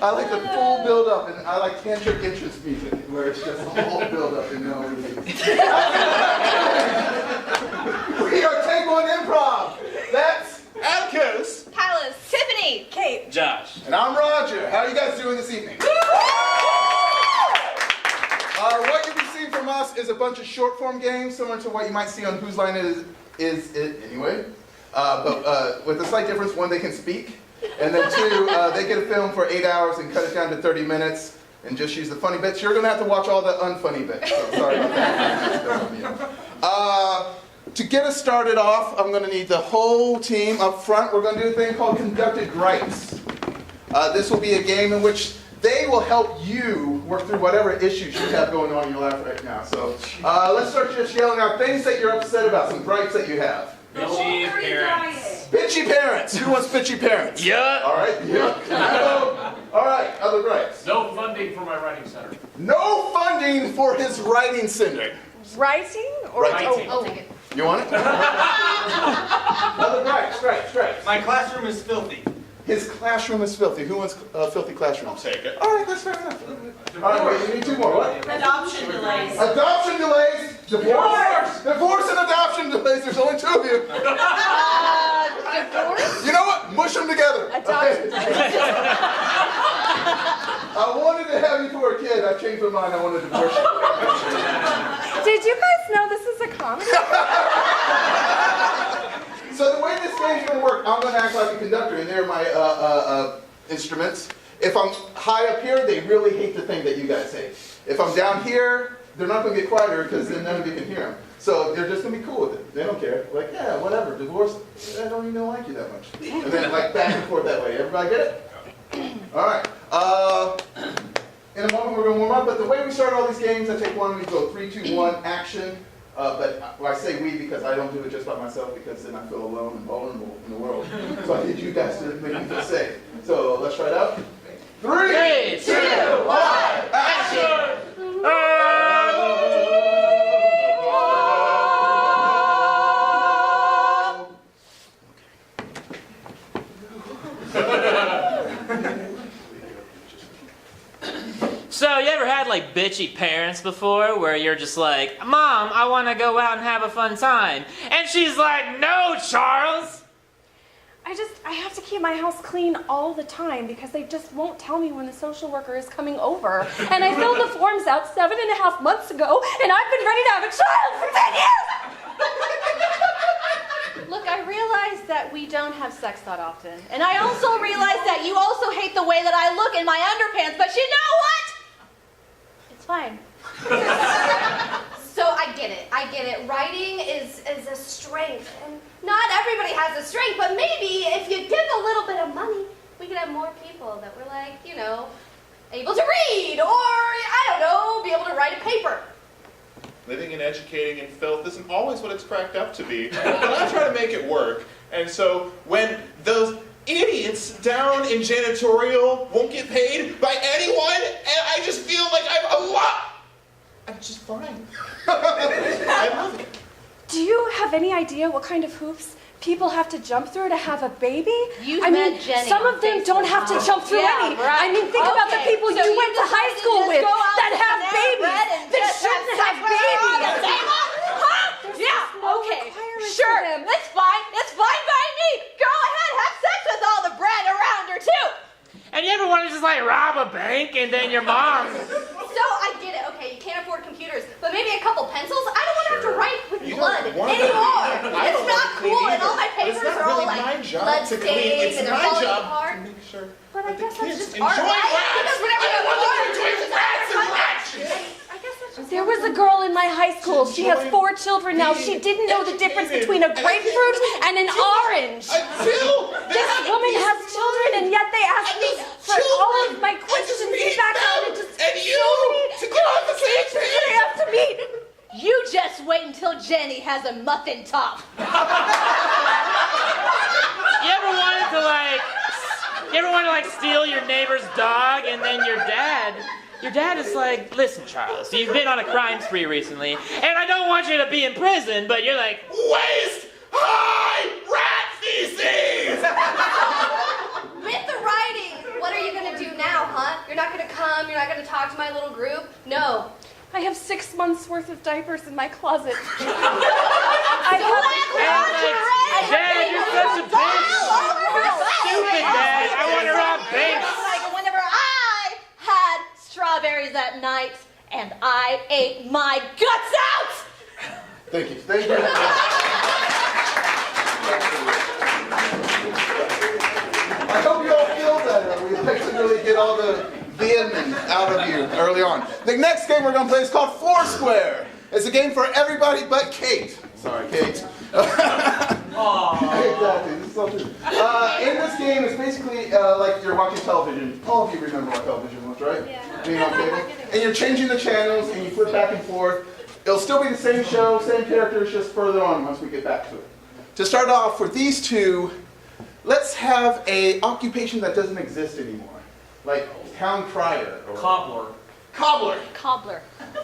I like the full build-up, and I like tantric interest music, where it's just a whole build-up and no release. We are Take One Improv. That's Atticus, Palace, Tiffany, Kate, Josh, and I'm Roger. How are you guys doing this evening? What you'll be seeing from us is a bunch of short-form games, similar to what you might see on Whose Line Is It Anyway? But with a slight difference: one, they can speak, and then two, they get a film for 8 hours and cut it down to 30 minutes and just use the funny bits. You're going to have to watch all the unfunny bits, so sorry about that. To get us started off, I'm going to need the whole team up front. We're going to do a thing called Conducted Gripes. This will be a game in which they will help you work through whatever issues you have going on in your life right now. So let's start just yelling out things that you're upset about, some gripes that you have. bitchy parents. Bitchy parents. Who wants bitchy parents? Yeah. All right. Yeah. All right. Other gripes. No funding for my writing center. No funding for his writing center. writing or Writing. I'll take it. You want it? Other gripes. Gripes. My classroom is filthy. His classroom is filthy. Who wants a filthy classroom? I'll take it. All right, that's fair enough. All right, wait, you need two more. What? Adoption delays. Adoption delays. Divorce and adoption delays. There's only two of you. Divorce? You know what? Mush them together. Adoption. I wanted to have you for a kid. I've changed my mind. I want to divorce you. Did you guys know this is a comedy? So the way this game's going to work, I'm going to act like a conductor, and they're my instruments. If I'm high up here, they really hate the thing that you guys hate. If I'm down here, they're not going to get quieter because then none of you can hear them. So they're just going to be cool with it. They don't care. Like, yeah, whatever, divorce, I don't even like you that much. And then like back and forth that way. Everybody get it? All right. In a moment we're going to warm up, but the way we start all these games, I take one, we go 3, 2, 1, action. But I say we because I don't do it just by myself because then I feel alone and vulnerable in the world. So I need you guys to make me feel safe. So let's try it out. 3, 2, 1, action! So, you ever had like bitchy parents before where you're just like, Mom, I want to go out and have a fun time. And she's like, no, Charles. I have to keep my house clean all the time because they just won't tell me when the social worker is coming over. And I filled the forms out 7.5 months ago, and I've been ready to have a child for 10 years! Look, I realize that we don't have sex that often. And I also realize that you also hate the way that I look in my underpants, but you know what? It's fine. So I get it. Writing is a strength. And not everybody has a strength, but maybe if you give a little bit of money, we could have more people that were like, you know, able to read, or, I don't know, be able to write a paper. Living and educating in filth isn't always what it's cracked up to be, but I try to make it work. And so when those idiots down in janitorial won't get paid by anyone, and I just feel like I'm just fine. I love it. Do you have any idea what kind of hoops people have to jump through to have a baby? You've met Jenny some on of them don't have to jump through any. Right. I mean, think about the people so you went to high school with that have babies, that shouldn't have babies. Yeah, okay, sure, that's fine by me. Go ahead, have sex with all the bread around her too. And you ever want to just like rob a bank and then your mom... So I get it, okay, you can't afford computers, but maybe a couple pencils? I don't want to have to write with You blood don't want to anymore. I It's don't not want to clean cool, and either. all my But it's papers not are all really like my job blood to clean. stained It's and they're my falling job apart. to make sure But I that guess the that's kids just enjoy art, right? rats. Because whenever I you don't want them art, enjoying it's rats and fun. ratchets. I guess that's just There was a girl in my high school. She has 4 children now. She didn't know the difference between a grapefruit and an orange. Until This woman has children, and yet they ask me for all of my questions back on. and you to get on the same They page. have to meet. You just wait until Jenny has a muffin top. You ever wanted to like steal your neighbor's dog and then your dad is like, listen, Charles, you've been on a crime spree recently, and I don't want you to be in prison, but you're like, Waste high rat feces. With the writing, what what are you gonna do now, huh? You're not gonna come, you're not gonna talk to my little group? No. I have 6 months worth of diapers in my closet. Dad, you're such a bitch. Stupid, Dad. I want to rob banks. Like whenever I had strawberries at night and I ate my guts out! Thank you. Thank you. I hope you all feel better. We like to really get all the vehement out of you early on. The next game we're going to play is called Foursquare. It's a game for everybody but Kate. Sorry, Kate. Exactly. This is so true. In this game, it's basically like you're watching television. All of you remember what television was, right? Yeah. Being on cable. And you're changing the channels, and you flip back and forth. It'll still be the same show, same characters, just further on once we get back to it. To start off, for these two, let's have an occupation that doesn't exist anymore. Like town crier. Or Cobbler. Cobbler. Cobbler.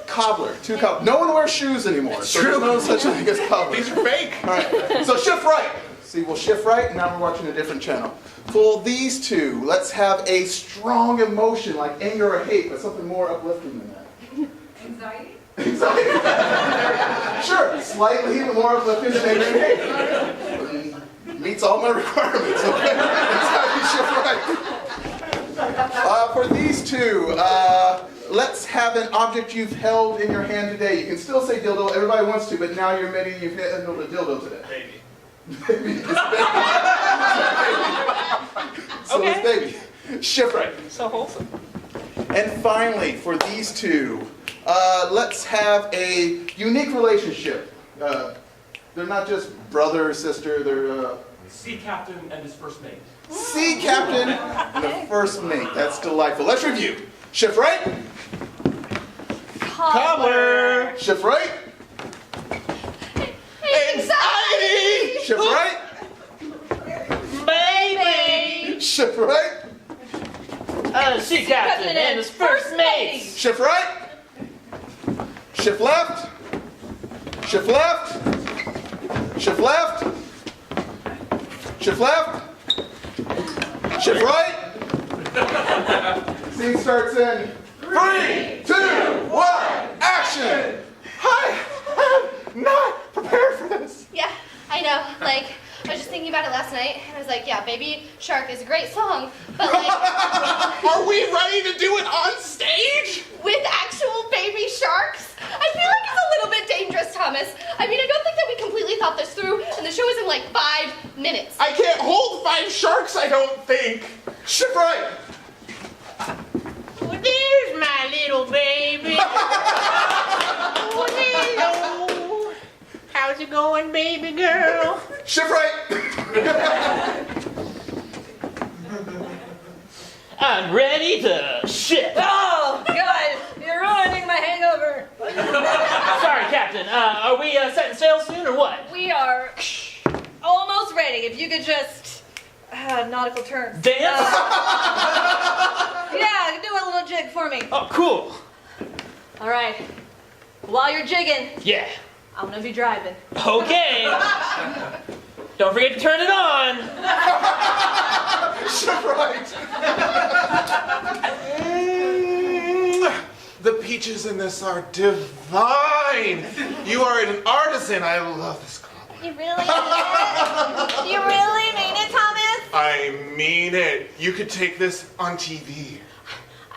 Cobbler. Two cobbler. No one wears shoes anymore. So there's no such thing as cobbler. These are fake. All right. So shift right. See, we'll shift right, and now we're watching a different channel. For these two, let's have a strong emotion like anger or hate, but something more uplifting than that. Anxiety? Anxiety. Sure, slightly more uplifting than anger and hate. Meets all my requirements. Okay. Anxiety, shift right. For these two, let's have an object you've held in your hand today. You can still say dildo. Everybody wants to, but now you're admitting you've handled a dildo today. Baby. Baby. It's baby. So Okay. it's baby. Shift right. So wholesome. And finally, for these two, let's have a unique relationship. They're not just brother or sister. They're Sea captain and his first mate. sea captain and a first mate. That's delightful. Let's review. Shift right. Cobbler. Shift right. Anxiety! Shift right. Baby. Shift right. Sea captain and his first mate. Shift right. Shift left. Shift left. Shift left. Shift left. Shift right. Scene starts in 3, 2, 1, action! Hi, I'm not prepared for this. Yeah, I know. Like, I was just thinking about it last night, and I was like, yeah, Baby Shark is a great song, but like, Are we ready to do it on stage? with actual baby sharks? I feel like it's a little bit dangerous, Thomas. I mean, I don't think that we completely thought this through, and the show is in like 5 minutes. I can't hold 5 sharks, I don't think. Shift right. Well, there's my little baby. Oh, hello. How's it going, baby girl? Shift right. I'm ready to shit. Oh, God, you're ruining my hangover. Sorry, Captain. Are we setting sail soon or what? We are almost ready. If you could just nautical terms. Dance? Yeah, do a little jig for me. Oh, cool. All right. While you're jigging, Yeah. I'm gonna be driving. Okay. Don't forget to turn it on. Shift right. The peaches in this are divine. You are an artisan. I love this cobbler. You really mean it? You really mean it, Thomas? I mean it. You could take this on TV.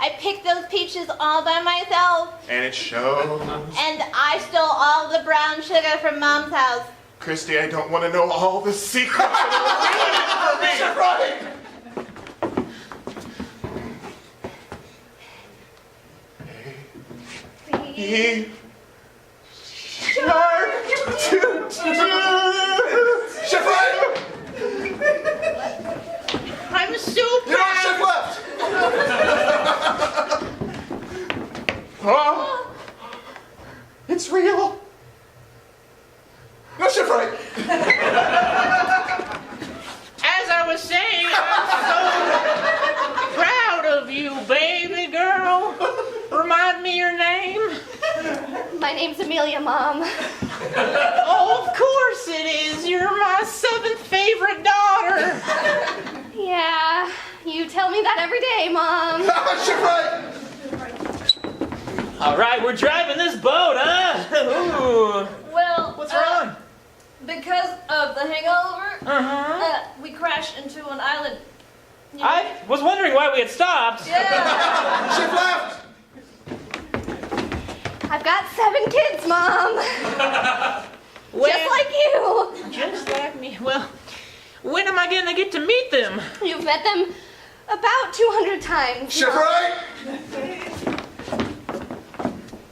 I picked those peaches all by myself, And it shows. and I stole all the brown sugar from Mom's house. Christy, I don't want to know all the secrets. Shift right. He shark toot toot. Shift right. I'm so You know what? Shift left. Huh? It's real. No, shift right. As I was saying, I'm so proud of you, baby girl. Remind me your name. My name's Amelia, Mom. Oh, of course it is. You're my 7th favorite daughter. Yeah, You tell me that every day, Mom. Ship right! All right, we're driving this boat, huh? Ooh. Well, What's wrong? Because of the hangover, Uh-huh. we crashed into an island. You know? I was wondering why we had stopped. Yeah. Ship left! I've got 7 kids, Mom. Just like you. Just like me. Well, when am I gonna get to meet them? You've met them about 200 times. Ship Mom. right!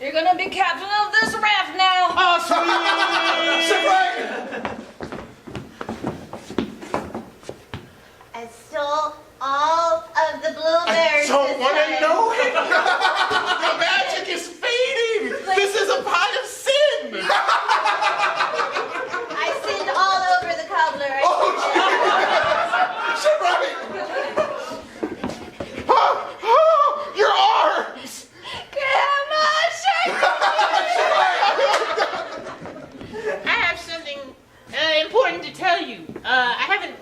You're gonna be captain of this raft now. Oh, sweet! Ship right! I stole all of the blueberries. I don't this want to time. know it. The magic is fading. This is a pot of sin. I sinned all over the cobbler. Ship right! Your arms. Grandma, I have something important to tell you. I haven't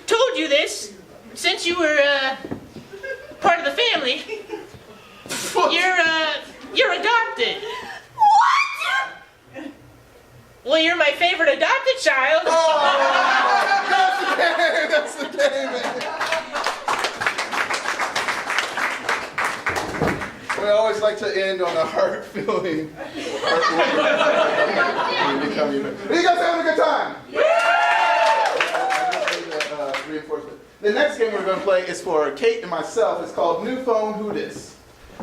told you this since you were part of the family. You're adopted. What? Well, you're my favorite adopted child. That's the game, man. We always like to end on a heart-filling. Are you guys having a good time? Reinforcement. The next game we're going to play is for Kate and myself. It's called New Phone Who Dis.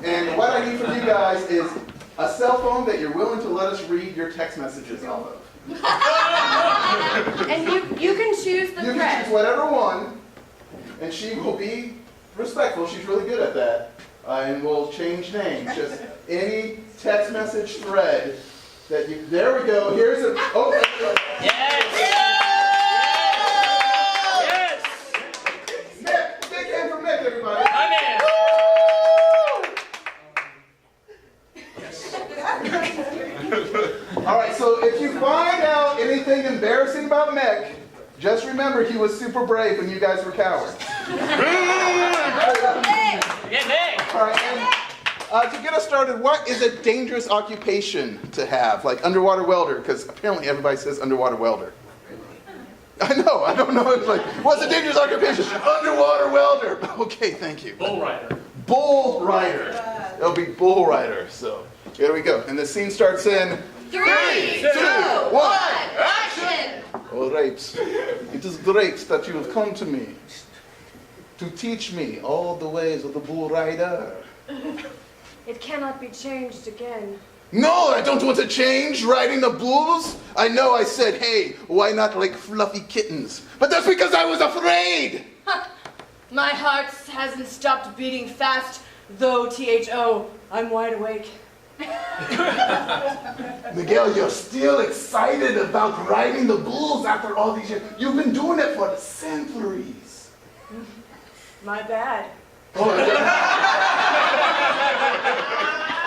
And what I need from you guys is a cell phone that you're willing to let us read your text messages off of. And you can choose the You can thread. choose whatever one, and she will be respectful. She's really good at that. And we'll change names. Just any text message thread that you. There we go. Here's a. Oh. Yes. Yes. Nick, big hand from Nick, everybody. I'm in. All right. So if you find out anything embarrassing about Mick, just remember he was super brave when you guys were cowards. Yeah, Nick. All right, and to get us started, what is a dangerous occupation to have? Like underwater welder, because apparently everybody says underwater welder. I know, I don't know. It's like, what's a dangerous occupation? Underwater welder. Okay, thank you. Bull rider. Bull rider. That'll be bull rider. So here we go. And the scene starts in 3, 2, 1, action! Oh, rapes. It is great that you have come to me to teach me all the ways of the bull rider. It cannot be changed again. No, I don't want to change riding the bulls. I know I said, hey, why not like fluffy kittens? But that's because I was afraid. My heart hasn't stopped beating fast, though, THO, I'm wide awake. Miguel, you're still excited about riding the bulls after all these years. You've been doing it for centuries. My bad.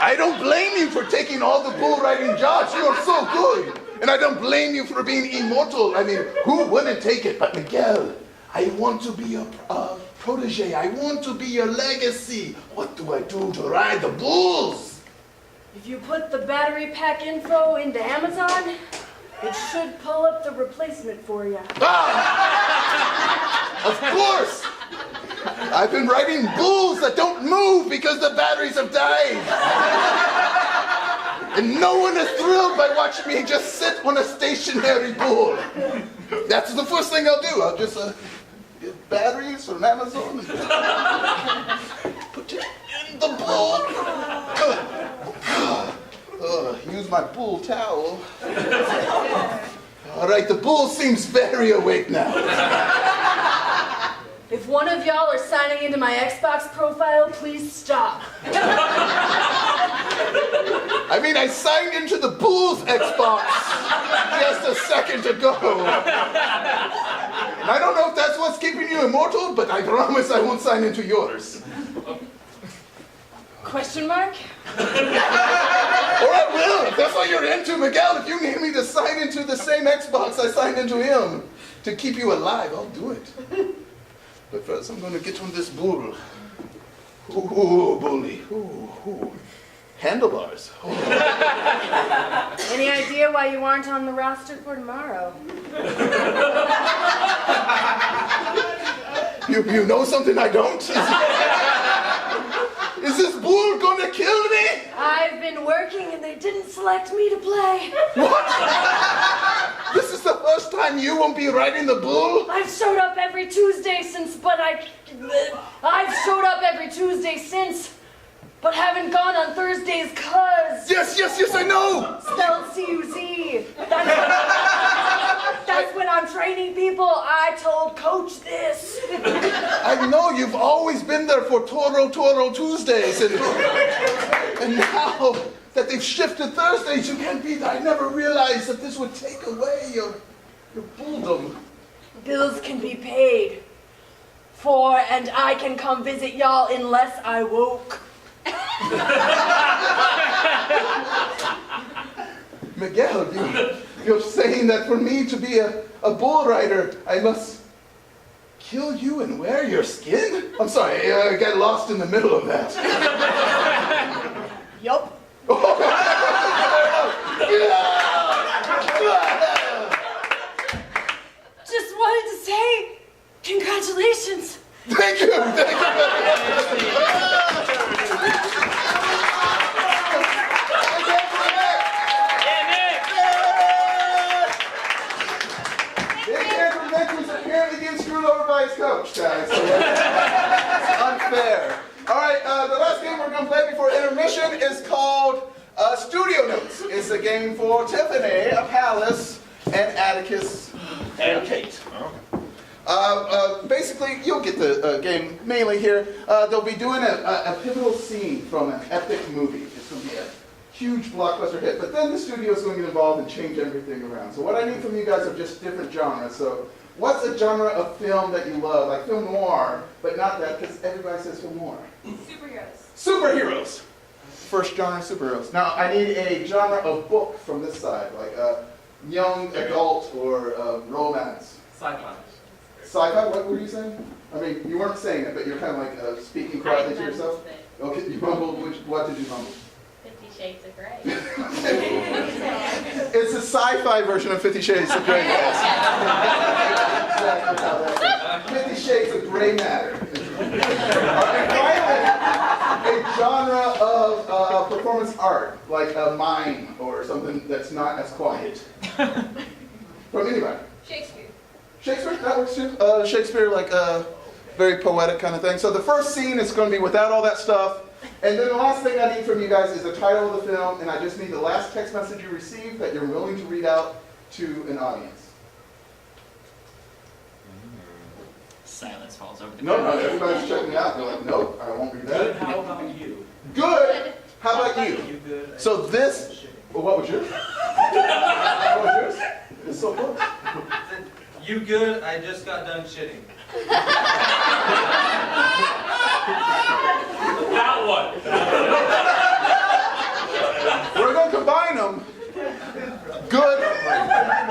I don't blame you for taking all the bull riding jobs. You are so good. And I don't blame you for being immortal. I mean, who wouldn't take it? But Miguel, I want to be your protege. I want to be your legacy. What do I do to ride the bulls? If you put the battery pack info into Amazon, it should pull up the replacement for you. Ah! Of course! I've been riding bulls that don't move because the batteries have died. And no one is thrilled by watching me just sit on a stationary bull. That's the first thing I'll do. I'll just get batteries from Amazon and put it in the bull. Use my bull towel. All right, the bull seems very awake now. If one of y'all are signing into my Xbox profile, please stop. I mean, I signed into the Bulls Xbox just a second ago. And I don't know if that's what's keeping you immortal, but I promise I won't sign into yours. Question mark? Or I will, if that's what you're into, Miguel. If you need me to sign into the same Xbox I signed into him to keep you alive, I'll do it. But first, I'm going to get on this bull. Ooh, bully. Ooh. Handlebars. Ooh. Any idea why you aren't on the roster for tomorrow? You know something I don't? Is this bull going to kill me? I've been working and they didn't select me to play. What? This is the first time you won't be riding the bull? I've showed up every Tuesday since, but haven't gone on Thursdays cause. Yes, I know. Spelled C-U-Z. That's when I'm training people. I told Coach this. I know you've always been there for Toro Tuesdays, and now that they've shifted Thursdays, you can't be there. I never realized that this would take away your bulldom. Bills can be paid for, and I can come visit y'all unless I woke. Miguel, you're saying that for me to be a bull rider, I must kill you and wear your skin? I'm sorry, I got lost in the middle of that. Yup. Just wanted to say, congratulations. Thank you. Apparently getting screwed over by his coach, guys. So it's unfair. All right, the last game we're going to play before intermission is called Studio Notes. It's a game for Tiffany, Palace, and Atticus, and Kate. Basically, you'll get the game mainly here. They'll be doing a pivotal scene from an epic movie. It's going to be a huge blockbuster hit, but then the studio is going to get involved and change everything around. So what I need from you guys are just different genres. So what's a genre of film that you love? Like film noir, but not that, because everybody says film noir. Superheroes. First genre, superheroes. Now, I need a genre of book from this side, like young adult or romance. Sci-fi. Sci-fi, what were you saying? I mean, you weren't saying it, but you're kind of like speaking quietly to yourself. Okay, you mumbled, what did you mumble? 50 Shades of Grey. It's a sci-fi version of 50 Shades of Grey, guys. Exactly how that is. 50 Shades of Grey matter. And finally, a genre of performance art, like a mime or something that's not as quiet. From anybody. Shakespeare, that works too. Shakespeare, like a very poetic kind of thing. So the first scene is going to be without all that stuff. And then the last thing I need from you guys is the title of the film, and I just need the last text message you received that you're willing to read out to an audience. Silence falls over the No, everybody's checking out. They're like, nope, I won't read that. Good, how about you? Good. How about you? You good? So this, well, what was yours? What was yours? It's so close. You good? I just got done shitting. That one. We're going to combine them. Good.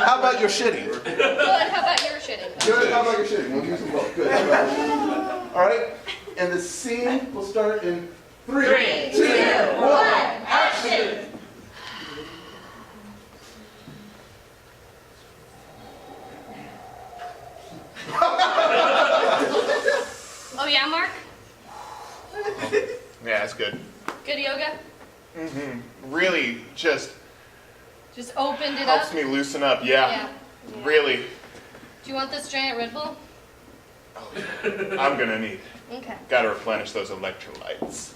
How about your shitting? Good, how about your shitting? Good. How about your shitting? We'll use them both. Good. How about your shitting? All right. And the scene will start in 3, 2, 1, action. Oh yeah, Mark? Yeah, it's good. Good yoga? Really just Just opened it helps up? me loosen up. Yeah. Really. Do you want this giant Red Bull? I'm gonna need it. Okay. Gotta replenish those electrolytes.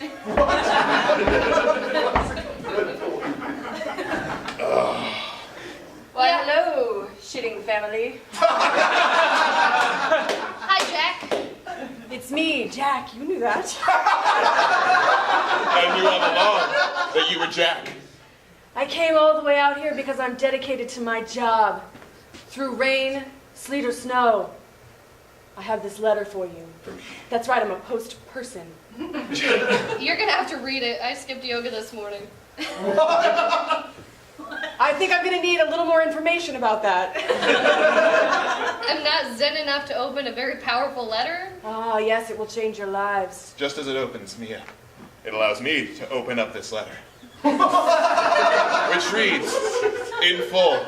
Why, hello, shitting family. Hi, Jack. It's me, Jack. You knew that. I knew all along that you were Jack. I came all the way out here because I'm dedicated to my job. Through rain, sleet, or snow, I have this letter for you. That's right, I'm a post person. You're gonna have to read it. I skipped yoga this morning. I think I'm gonna need a little more information about that. I'm not zen enough to open a very powerful letter. Oh, yes, it will change your lives. Just as it opens me up, it allows me to open up this letter. Which reads, in full,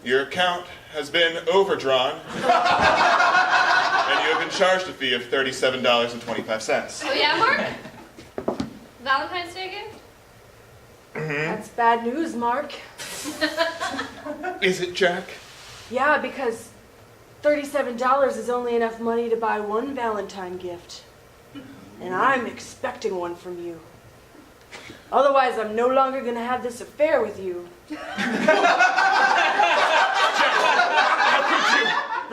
your account has been overdrawn, and you have been charged a fee of $37.25. Oh yeah, Mark? Valentine's Day again? That's bad news, Mark. Is it, Jack? Yeah, because $37 is only enough money to buy one Valentine gift. And I'm expecting one from you. Otherwise, I'm no longer going to have this affair with you. How could you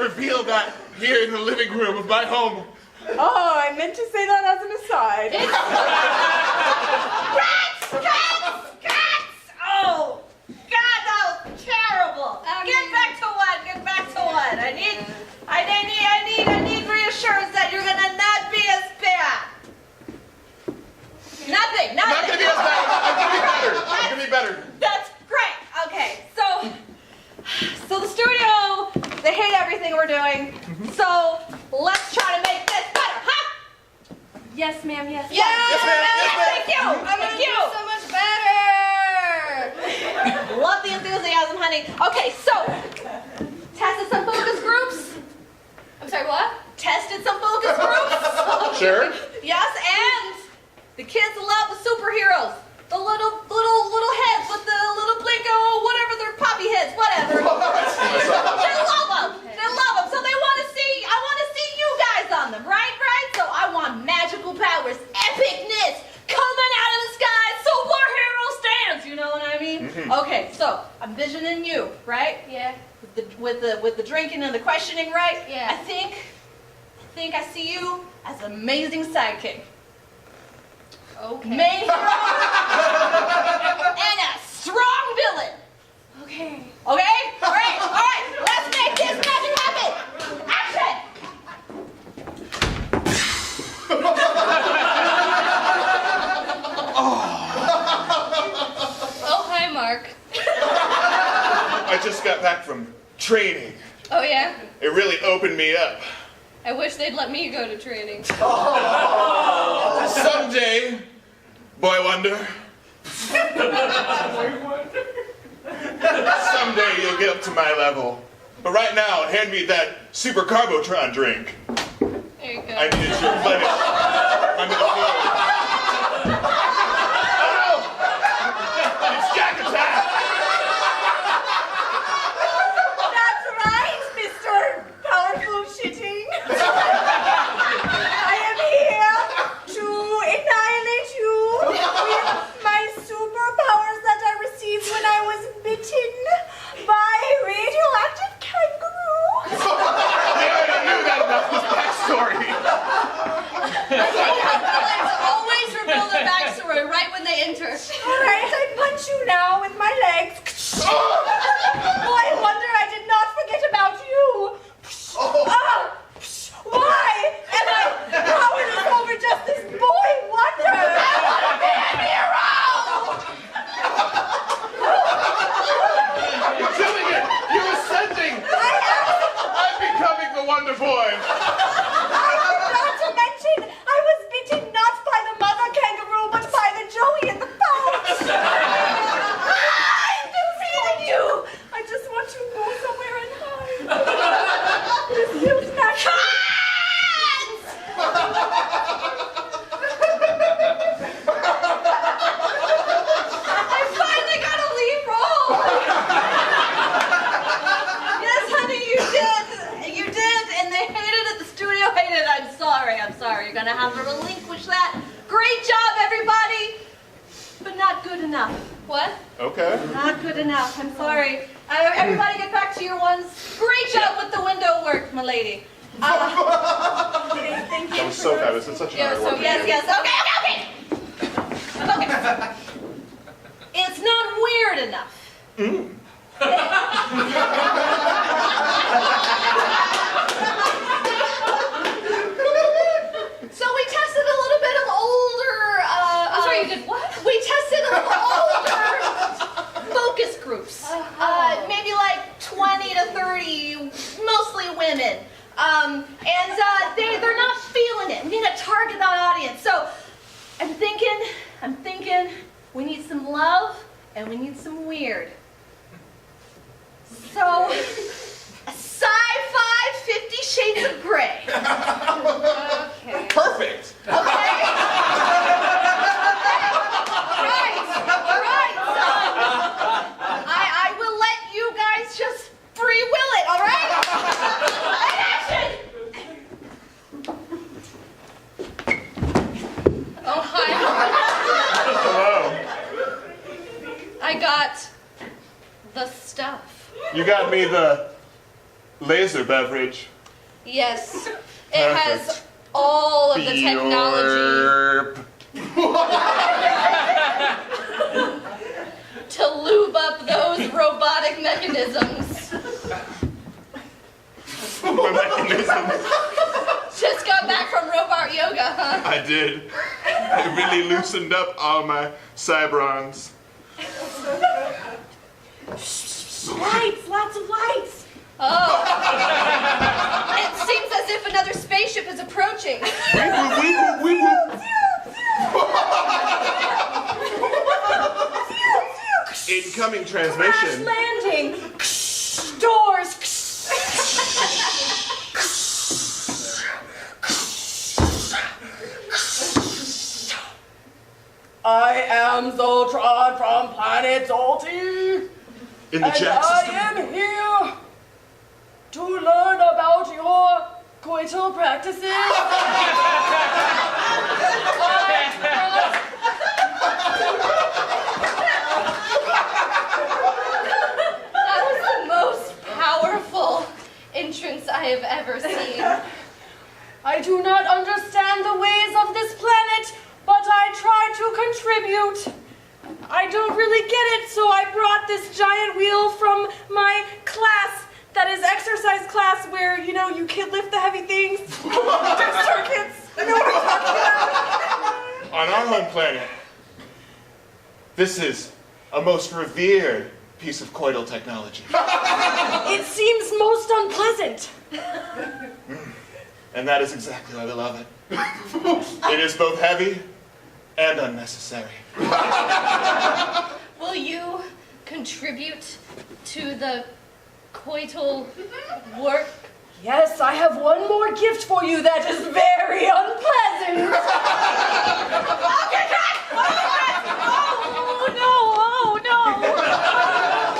reveal that here in the living room of my home? Oh, I meant to say that as an aside. Cats! Oh, God, that was terrible. Get back to what? Get back to what? I need reassurance that you're gonna not be as bad. Nothing. Not gonna be as bad. I'm gonna be better. I'm gonna be better. That's great. Okay, so the studio, they hate everything we're doing. So let's try to make this better, huh? Yes, ma'am, yes. Yeah. Yes, ma'am. Yes, ma'am. Thank you. Thank you. So much better! Love the enthusiasm, honey. Okay, so tested some focus groups. I'm sorry, what? Tested some focus groups. Sure. Yes, and the kids love the superheroes. The little heads with the little blinko, whatever, their poppy heads, whatever. They love them. They love them. So I want to see you guys on them, right? So I want magical powers, epicness, coming out of the sky, superhero stance. You know what I mean? Okay, so I'm visioning you, right? Yeah. With the drinking and the questioning, right? Yeah. I think I see you as an amazing sidekick. Okay. Main hero and a strong villain. Okay. Okay? All right. Let's make this magic happen. Action! Oh, hi, Mark. I just got back from training. Oh, yeah? It really opened me up. I wish they'd let me go to training. Someday, Boy Wonder. Someday you'll get up to my level. But right now, hand me that Super Carbotron drink. There you go. I need it to replenish. I'm in the field. Oh no! It's Jack Attack! That's right, Mr. Powerful Shitting. I am here to annihilate you with my superpowers that I received when I was bitten by a radioactive kangaroo. I already knew that about this backstory. Villains always reveal their backstory right when they enter. All right, I punch you now with my legs. Boy Wonder, I did not forget about you. Why am I powerless over just this Boy Wonder? I want to be a hero! You're doing it! You're ascending! I'm becoming the Wonder Boy! Not to mention, I was bitten not by the mother kangaroo, but by the Joey in the pouch. I'm defeating you. I just want to go somewhere and hide. This feels natural. I finally got a lead role. Yes, honey, you did, and they hated it. The studio hated it. I'm sorry. You're gonna have to relinquish that. Great job, everybody, but not good enough. What? Okay. Not good enough. I'm sorry. Everybody, get back to your ones. Great job with the window work, my lady. Thank That you. was so fabulous. It's such an honor working with you. Yes. Okay. It's not weird enough. So we tested a little bit of older. I'm sorry, you did what? We tested a little older focus groups. Maybe like 20 to I'm thinking we need some love and we need some weird. So, a sci-fi 50 Shades of Grey. Okay. Perfect. Okay? Right. I will let you guys just free will it, all right? And action! Oh, hi. Hello. I got the stuff. You got me the laser beverage. Yes, it has all of the technology to lube up those robotic mechanisms. Just got back from robot yoga, huh? I did. It really loosened up all my cybrons. Lights, lots of lights. Oh. It seems as if another spaceship is approaching. Incoming Crash transmission. landing. Doors. I am Zoltron from planet Zolti. In the And jack I system. am here to learn about your coital practices. That was the most powerful entrance I have ever seen. I do not understand the ways of this planet, but I try to contribute. I don't really get it, so I brought this giant wheel from my class. That is exercise class where, you know, you can lift the heavy things. Do circuits. You know what I'm talking about? On our home planet, this is a most revered piece of coital technology. It seems most unpleasant. And that is exactly why we love it. It is both heavy and unnecessary. Will you contribute to the coital work? Yes, I have one more gift for you that is very unpleasant. Oh, no.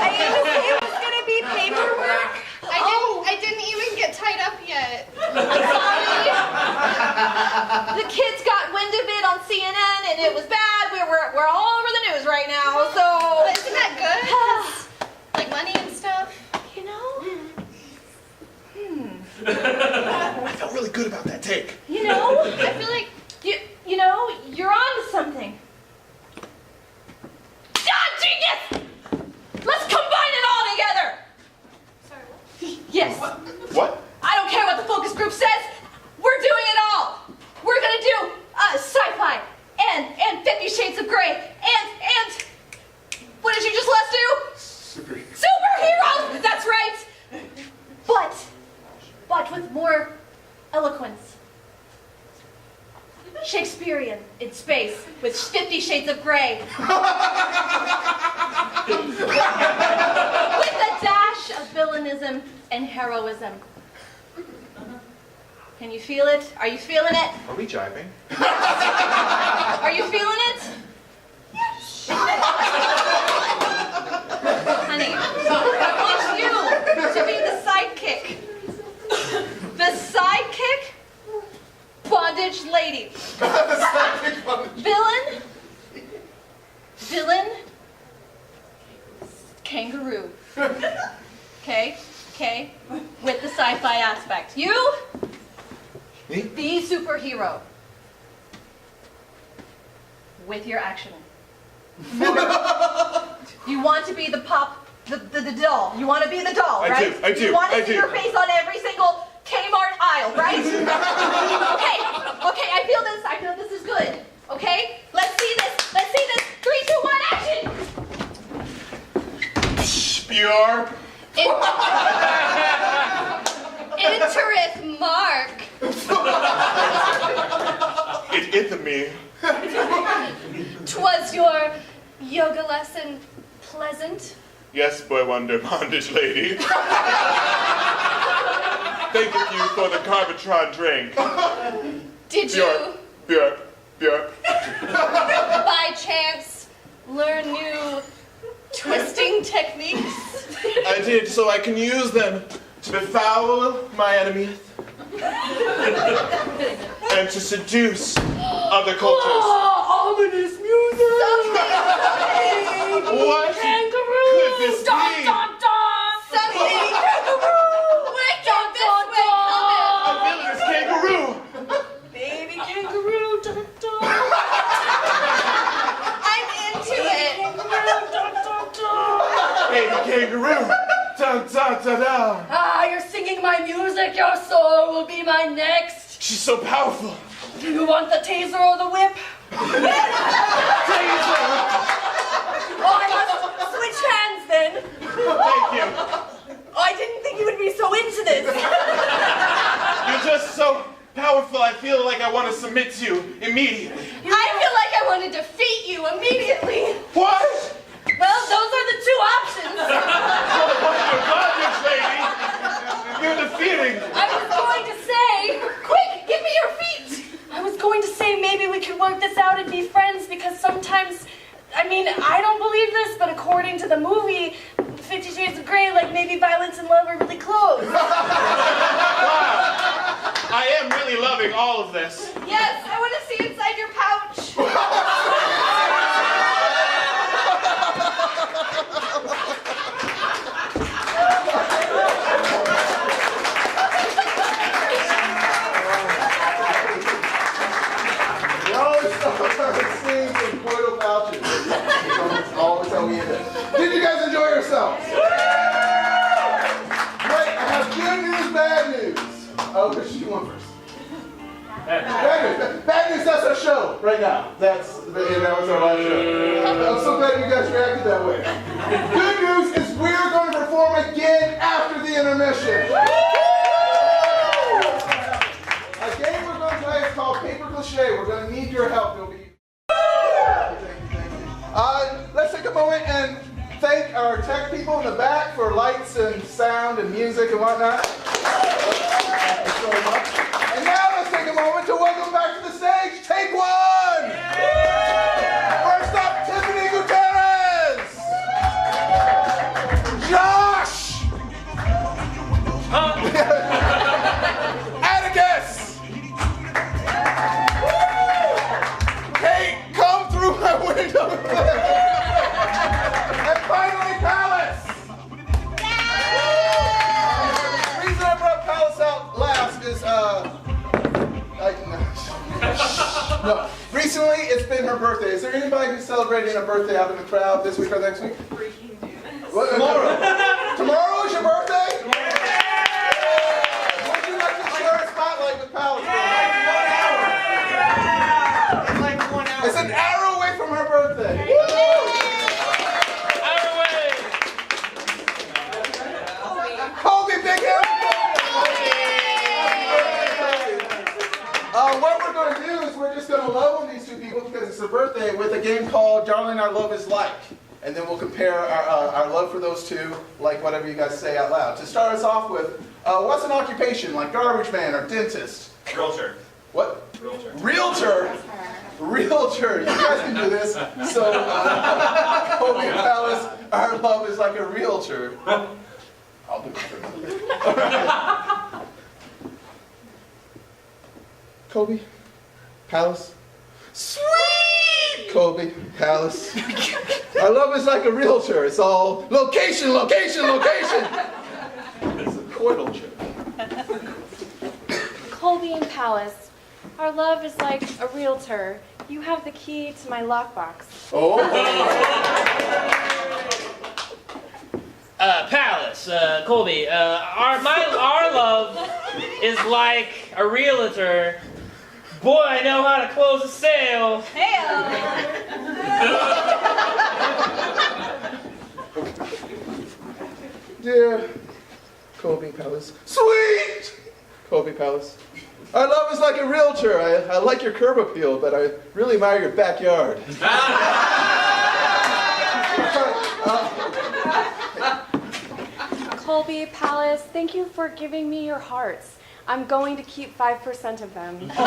It was going to be paperwork. I didn't even get tied up yet. Sorry. The kids got wind of it on CNN and it was bad. We're all over the news right now, so. But isn't that good? 'Cause, like money and stuff. You know? I felt really good about that take. You know? I feel like, you know, you're on to something. Ah, genius! Let's combine it all together! Sorry, what? Yes. What? I don't care what the focus group says. We're doing it all. We're gonna do sci-fi and 50 Shades of Grey and what did you just let's do? Superheroes. That's right. But with more eloquence. Shakespearean in space with 50 Shades of Grey. With a dash of villainism and heroism. Can you feel it? Are you feeling it? Are we jiving? Are you feeling it? Honey, I want you to be the sidekick. The sidekick bondage lady. Villain kangaroo. Okay? With the sci-fi aspect. You? Me? Be superhero. With your action. You want to be the doll. You want to be the doll, I right? do. You want to I see do. your face on every single Kmart aisle, right? Okay, I feel this is good. Okay? Let's see this. 3, 2, 1, action! Pure. Interest mark. It me. 'Twas your yoga lesson pleasant? Yes, boy wonder, bondage lady. Thank you for the Carbotron drink. Did you, Björk. by chance, learn new twisting techniques? I did, so I can use them to befoul my enemies and to seduce other cultures. Ominous music! What could this be? Something! Wicked this way A villainous kangaroo! Baby kangaroo, dun, dun. I'm into it. Baby kangaroo! Dun dun dun dun! Ah, you're singing my music, your soul will be my next. She's so powerful! Do you want the taser or the whip? Taser! Oh, I must switch hands then. Thank you! I didn't think you would be so into this. You're just so powerful, I feel like I want to submit to you immediately. I feel like I want to defeat you immediately. What? Well, those are the two options. Your bondage lady! You're defeating! I was going to say, quick, give me your feet. I was going to say maybe we could work this out and be friends because sometimes, I mean, I don't believe this, but according to the movie 50 Shades of Grey, like maybe violence and love are really close. Wow! I am really loving all of this. Yes, I want to see inside your pouch. We always start seeing some coital pouches. That's always how we end it. Did you guys enjoy yourselves? Great, I have good news, bad news. Oh, Chris, you want first. Bad news. Bad news, that's our show right now. That was our last show. I'm so glad you guys reacted that way. Good news is we're going to perform again after the intermission. A game we're going to play is called Paper Cliche. We're going to need your help. It'll be... Let's take a moment and thank our tech people in the back for lights and sound and music and whatnot. Thanks so much. And now let's take a moment to welcome back to the stage, Take One! First up, Tiffany Gutierrez! Josh! Atticus! Kate, come through my window! And finally, Palace! The reason I brought Palace out last is, no. Recently, it's been her birthday. Is there anybody who's celebrating a birthday out in the crowd this week or next week? Tomorrow. Tomorrow is your birthday? Would you like to share a spotlight with Palace? It's like 1 hour. It's an hour away from her birthday. Kobe, big hair. What we're going to do is we're just going to love on these two people because it's their birthday with a game called Darling Our Love Is Like. And then we'll compare our love for those two, like whatever you guys say out loud. To start us off with, what's an occupation, like garbage man or dentist? Realtor. What? Realtor. Realtor? Realtor. You guys can do this. So, Kobe and Palace, our love is like a realtor. I'll do it first. Kobe, Palace. Sweet! Kobe, Palace. Our love is like a realtor. It's all location, location, location. It's a coital trip. Colby and Palace, our love is like a realtor. You have the key to my lockbox. Oh. Palace, Colby, our love is like a realtor. Boy, I know how to close a sale. Dear Kobe Palace. Sweet! Kobe Palace. Our love is like a realtor. I like your curb appeal, but I really admire your backyard. Colby, Palace, thank you for giving me your hearts. I'm going to keep 5% of them. All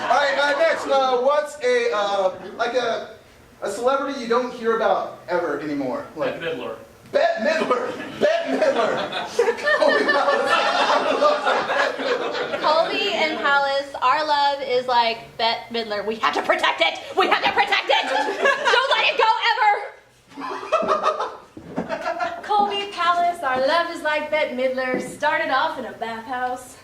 right, next, what's a celebrity you don't hear about ever anymore? Bette Midler. Bette Midler. Bette Midler. Colby and Palace, our love is like Bette Midler. We have to protect it. We have to protect it. Don't let it go ever. Colby, Palace, our love is like Bette Midler. Started off in a bathhouse.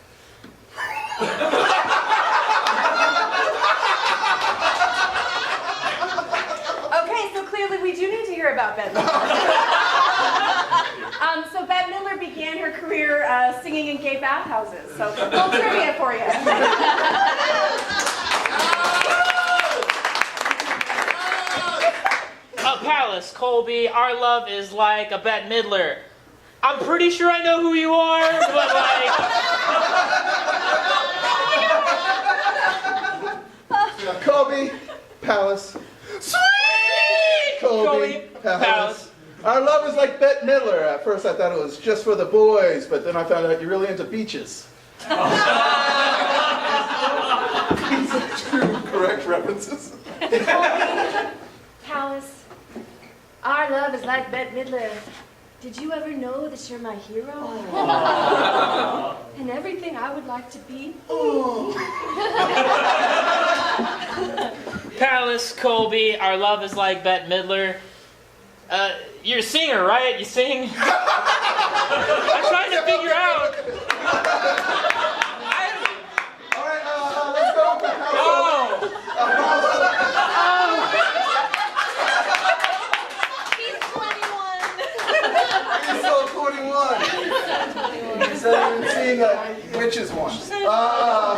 Okay, so clearly we do need to hear about Bette Midler. So Bette Midler began her career singing in gay bathhouses. So a little trivia for you. Palace, Colby, our love is like a Bette Midler. I'm pretty sure I know who you are, but like... Colby, Palace. Sweet! Colby, Palace. Our love is like Bette Midler. At first I thought it was just for the boys, but then I found out you're really into beaches. True, correct references. Colby, Palace, our love is like Bette Midler. Did you ever know that you're my hero? And everything I would like to be? Palace, Colby, our love is like Bette Midler. You're a singer, right? You sing? I'm trying to figure out. All right, let's go with the He's 21. He's so 21. He's even seen the witches one. All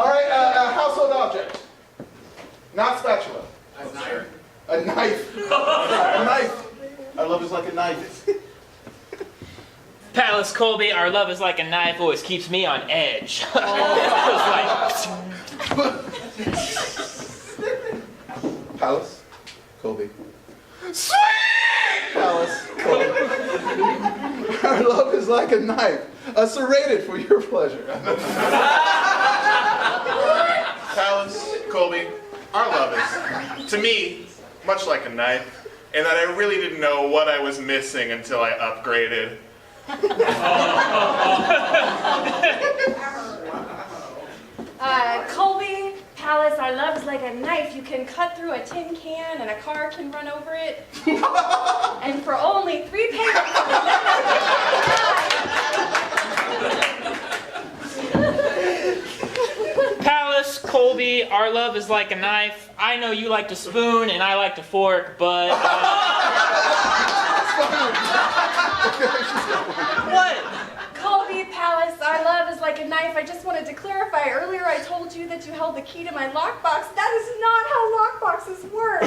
right, household object. Not spatula. A knife. A knife. A knife. Our love is like a knife. Palace, Colby, our love is like a knife, always keeps me on edge. It's Palace, Colby. Sweet! Palace, Colby. Our love is like a knife, serrated for your pleasure. Palace, Colby, our love is, to me, much like a knife, in that I really didn't know what I was missing until I upgraded. Colby, Palace, our love is like a knife. You can cut through a tin can and a car can run over it. And for only 3 payments. Palace, Colby, our love is like a knife. I know you like to spoon and I like to fork, but... What? Colby, Palace, our love is like a knife. I just wanted to clarify. Earlier I told you that you held the key to my lockbox. That is not how lockboxes work.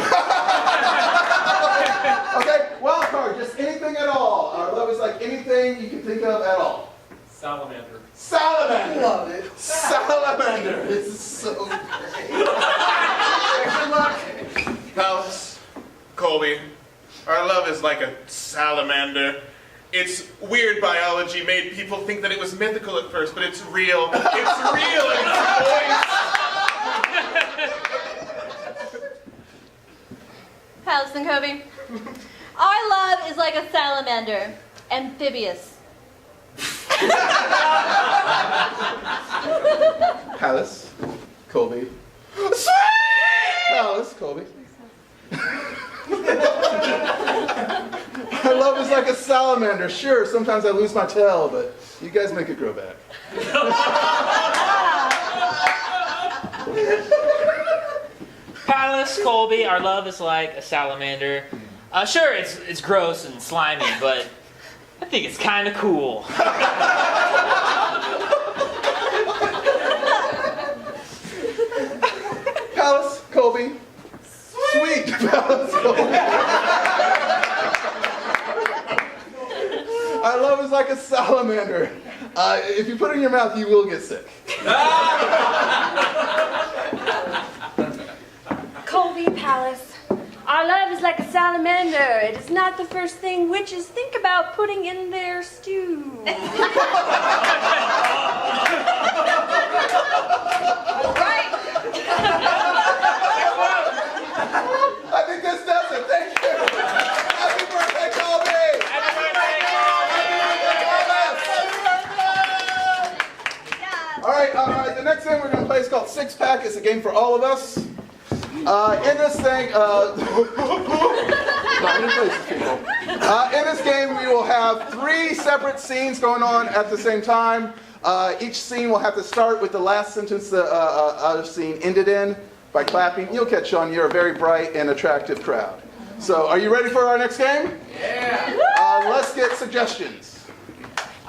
Okay, wild card, just anything at all. Our love is like anything you can think of at all. Salamander. Salamander. Love it. Salamander. It's so great. Good luck. Palace, Colby, our love is like a salamander. Its weird biology made people think that it was mythical at first, but it's real. It's real in its voice. Palace and Colby, our love is like a salamander, amphibious. Palace, Colby. Sweet! Palace, Colby. Our love is like a salamander. Sure, sometimes I lose my tail, but you guys make it grow back. Palace, Colby, our love is like a salamander. Sure, it's gross and slimy, but I think it's kind of cool. Palace, Colby. Sweet. Palace, Colby. Our love is like a salamander. If you put it in your mouth, you will get sick. Colby Palace. Our love is like a salamander. It is not the first thing witches think about putting in their stew. Right. I think this does it. Thank you. Happy birthday, Colby. Happy birthday, Yeah. All right, the next game we're going to play is called Six Pack. It's a game for all of us. In this thing, in this game we will have 3 separate scenes going on at the same time. Each scene will have to start with the last sentence the other scene ended in by clapping. You'll catch on. You're a very bright and attractive crowd. So, are you ready for our next game? Yeah. Let's get suggestions.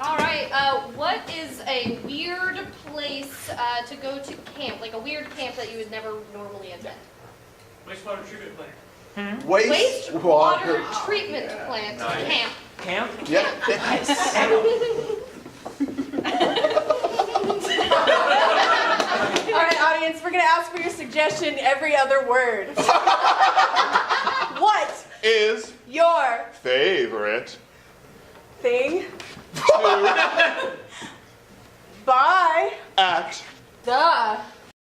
All right, what is a weird place to go to camp? Like a weird camp that you would never normally attend? Wastewater treatment plant. Wastewater treatment plant camp. Camp? Yep. All right, audience, we're going to ask for your suggestion every other word. What Is your favorite thing to by act. the...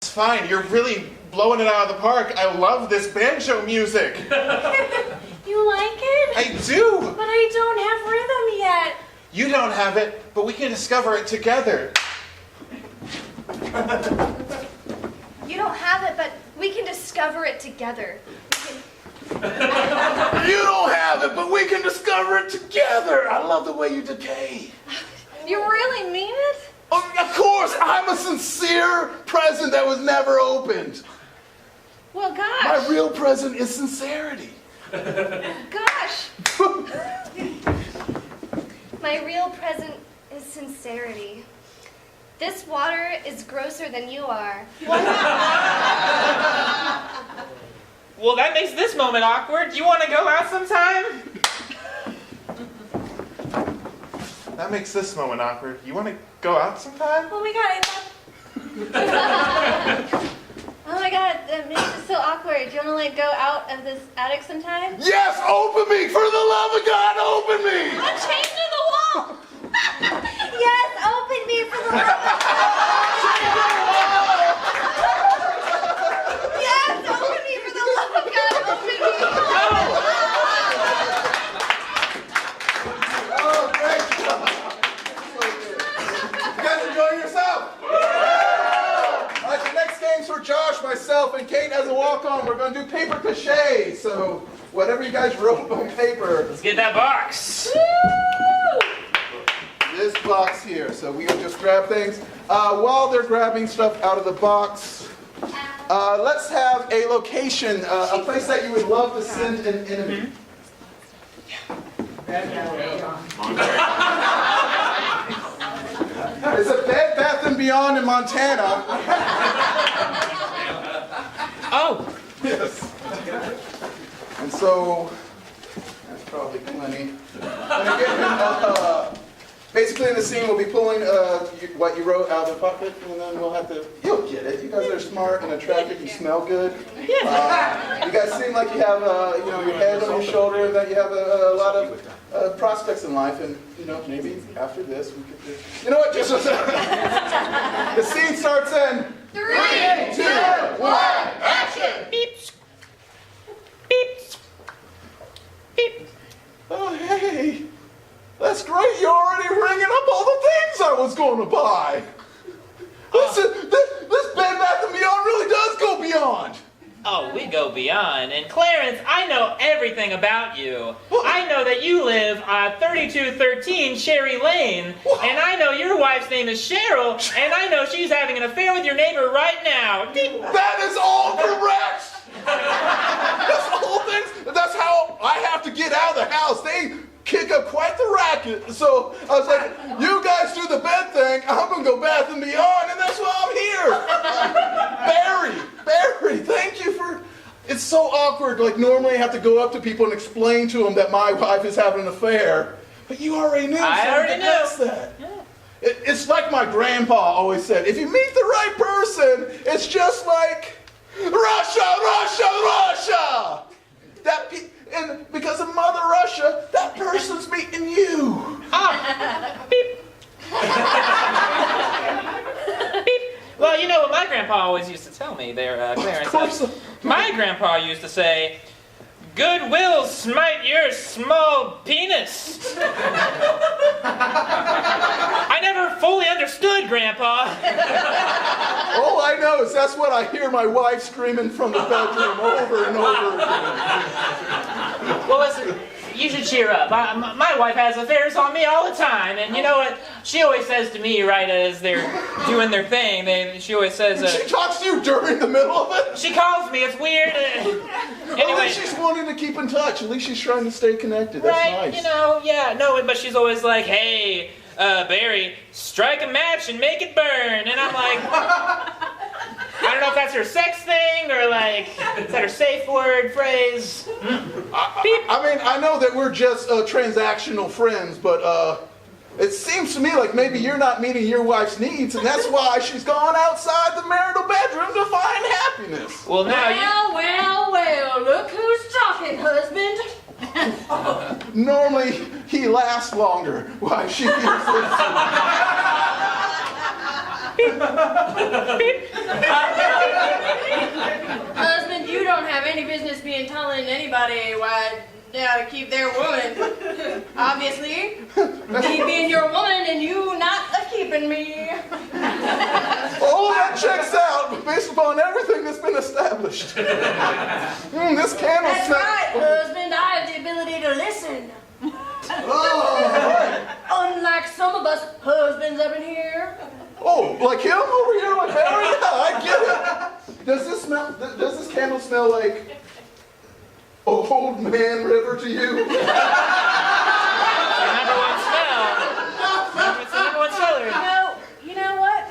It's fine. You're really blowing it out of the park. I love this banjo music. You like it? I do. But I don't have rhythm yet. You don't have it, but we can discover it together. You don't have it, but we can discover it together. You don't have it, but we can discover it together. I love the way you decay. You really mean it? Oh, of course, I'm a sincere present that was never opened. Well, gosh. My real present is sincerity. Gosh. My real present is sincerity. This water is grosser than you are. Well, that makes this moment awkward. You want to go out sometime? That makes this moment awkward. You want to go out sometime? Oh my god, Oh my god, that makes it so awkward. Do you want to like go out of this attic sometime? Yes, open me! For the love of God, open me! I'm chained to the wall! Yes, open me for the love of God! Yes, open me for the love of God, open me! Oh, great job. So good. You guys enjoying yourself? All right, the next game's for Josh, myself, and Kate as a walk-on. We're going to do paper cliche. So whatever you guys wrote on paper. Let's get that box. This box here. So we will just grab things. While they're grabbing stuff out of the box, let's have a location, a place that you would love to send an enemy. It's a Bed Bath & Beyond in Montana. Oh. Yes. And so, that's probably plenty. And again, basically in the scene we'll be pulling what you wrote out of the pocket, and then we'll have to, you'll get it. You guys are smart and attractive, you smell good. You guys seem like you have your head on your shoulder, and that you have a lot of prospects in life, and maybe after this we could you know what, just the scene starts in 3, 2, 1, action! Beep. Beep. Beep. Oh, hey, that's great. You're already ringing up all the things I was going to buy. Listen, this Bed Bath & Beyond really does go beyond. Oh, we go beyond. And Clarence, I know everything about you. I know that you live on 3213 Cherry Lane. And I know your wife's name is Cheryl. And I know she's having an affair with your neighbor right now. That is all correct. That's the whole thing. That's how I have to get out of the house. They kick up quite the racket. So I was like, you guys do the bed thing. I'm going to go Bath & Beyond, and that's why I'm here. Barry, thank you for... It's so awkward. Like, normally I have to go up to people and explain to them that my wife is having an affair. But you already knew. I so already knew. knew. That. Yeah. It's like my grandpa always said, if you meet the right person, it's just like Russia, Russia, Russia! And because of Mother Russia, that person's meeting you. Beep. Beep. Well, you know what my grandpa always used to tell me there, Clarence. My grandpa used to say, "Good will smite your small penis." I never fully understood, Grandpa. All I know is that's what I hear my wife screaming from the bedroom over and over again. Well, listen, you should cheer up. My wife has affairs on me all the time, and you know what? She always says to me, right as they're doing their thing, she always says... she talks to you during the middle of it? She calls me, it's weird. Anyway, at least she's wanting to keep in touch. At least she's trying to stay connected. That's right, nice. You know, yeah, no, but she's always like, "Hey, Barry, strike a match and make it burn." And I'm like, I don't know if that's her sex thing or like, is that her safe word phrase? I mean, I know that we're just transactional friends, but it seems to me like maybe you're not meeting your wife's needs, and that's why she's gone outside the marital bedroom to find happiness. Well, now Well, look who's talking, husband. Normally, he lasts longer. Why, she uses... Husband, you don't have any business being telling anybody why they ought to keep their woman. Obviously, me being your woman and you not keeping me. All of that checks out based upon everything that's been established. This candle That's smell... right, husband. I have the ability to listen. Oh, Unlike some of us husbands up in here. oh, like him over here, like Barry? Yeah, I get it. Does this candle smell like Old Man River to you? It's the number one smell. It's the number one seller. You know what?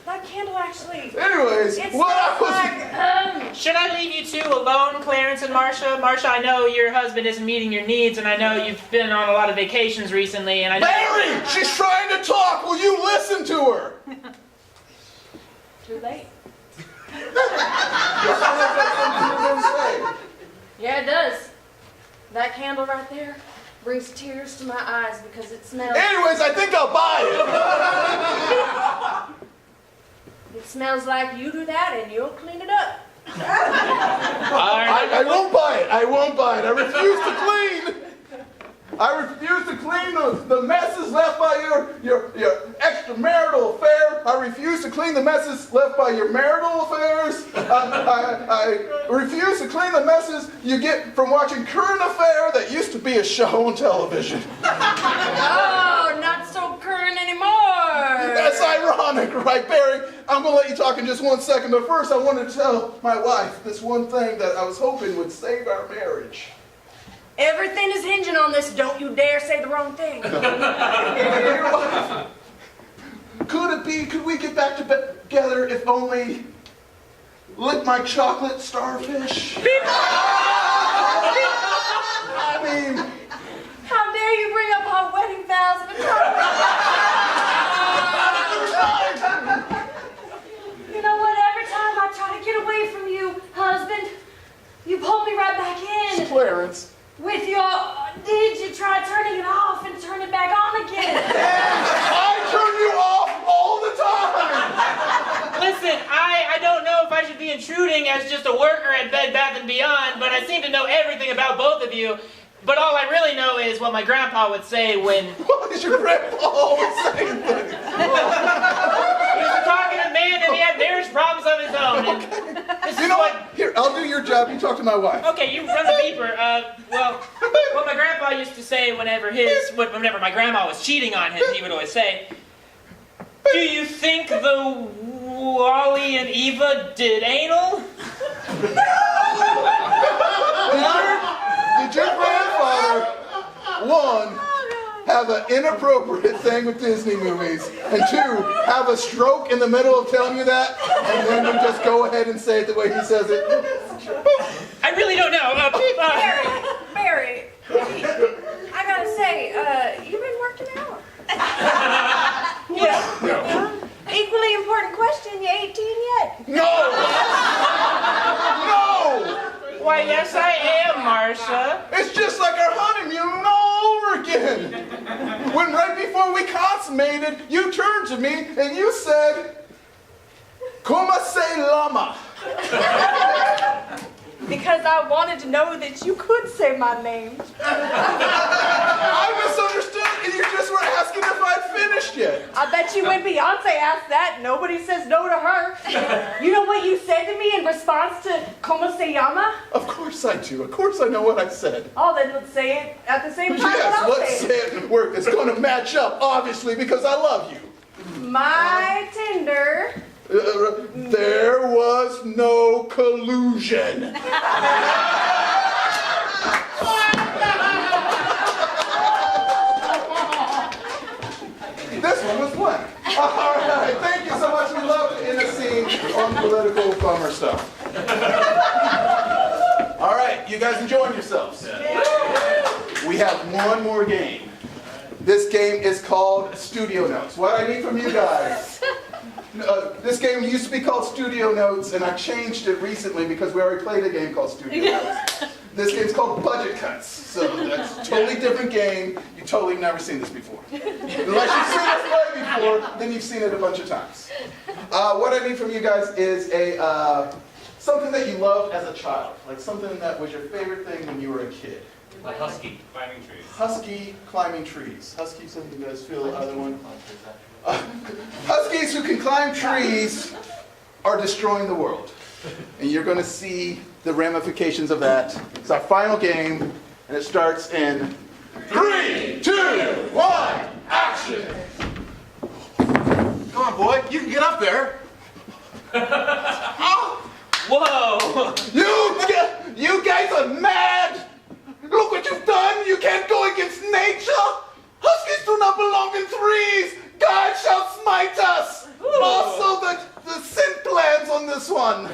That candle actually... Anyways, It what I smells was... like, Should I leave you two alone, Clarence and Marcia? Marcia, I know your husband isn't meeting your needs, and I know you've been on a lot of vacations recently, and I know... Barry! She's trying to talk! Will you listen to her? Too late. Yeah, it does. That candle right there brings tears to my eyes because it smells... Anyways, I think I'll buy it. It smells like you do that and you'll clean it up. I won't buy it. I won't buy it. I refuse to clean. I refuse to clean the messes left by your extramarital affair. I refuse to clean the messes left by your marital affairs. I refuse to clean the messes you get from watching Current Affair that used to be a show on television. Oh, not so current anymore. That's ironic, right, Barry? I'm going to let you talk in just 1 second, but first I wanted to tell my wife this one thing that I was hoping would save our marriage. Everything is hinging on this. Don't you dare say the wrong thing. Could we get back together if only lick my chocolate starfish? I mean, How dare you bring up our wedding vows of You know what? Every time I try to get away from you, husband, you pull me right back in. Clarence. With your... Did you try turning it off and turn it back on again? I turn you off all the time! Listen, I don't know if I should be intruding as just a worker at Bed Bath & Beyond, but I seem to know everything about both of you. But all I really know is what my grandpa would say when... What is your grandpa always saying things? He was a talkative man and he had marriage problems of his own. And this You is know what... what? Here, I'll do your job. You talk to my wife. Okay, you run the beeper. Well, what my grandpa used to say whenever my grandma was cheating on him, he would always say, "Do you think the Wally and Eva did anal?" Did your grandfather, one, have an inappropriate thing with Disney movies, and two, have a stroke in the middle of telling you that, and then you just go ahead and say it the way he says it? I really don't know. Barry, I gotta say, you've been working out. Yeah. 18 yet? No! No! Why, yes, I am, Marsha. It's just like our honeymoon all over again. When right before we consummated, you turned to me and you said, "Como se llama?" Because I wanted to know that you could say my name. I misunderstood and you just were asking if I'd finished yet. I bet you when Beyonce asked that, nobody says no to her. You know what you said to me in response to Como se llama? Of course I do. Of course I know what I said. Oh, then let's say it at the same time. Yes, I'll let's say say it in work. It's going to match up, obviously, because I love you. My Tinder. There was no collusion. This one was blank. All right, thank you so much. We love it in the scene on political bummer stuff. All right, you guys enjoying yourselves? We have one more game. This game is called Studio Notes. What I need from you guys. This game used to be called Studio Notes, and I changed it recently because we already played a game called Studio Notes. This game's called Budget Cuts. So that's a totally different game. You've totally never seen this before. Unless you've seen us play before, then you've seen it a bunch of times. What I need from you guys is something that you loved as a child. Like something that was your favorite thing when you were a kid. A husky climbing trees. Husky climbing trees. Husky, some of you guys feel either one. Huskies who can climb trees are destroying the world. And you're going to see the ramifications of that. It's our final game, and it starts in 3, 2, 1, action! Come on, boy. You can get up there. Whoa! You guys are mad! Look what you've done! You can't go against nature! Huskies do not belong in trees! God shall smite us! Ooh. Also, the synth plans on this one.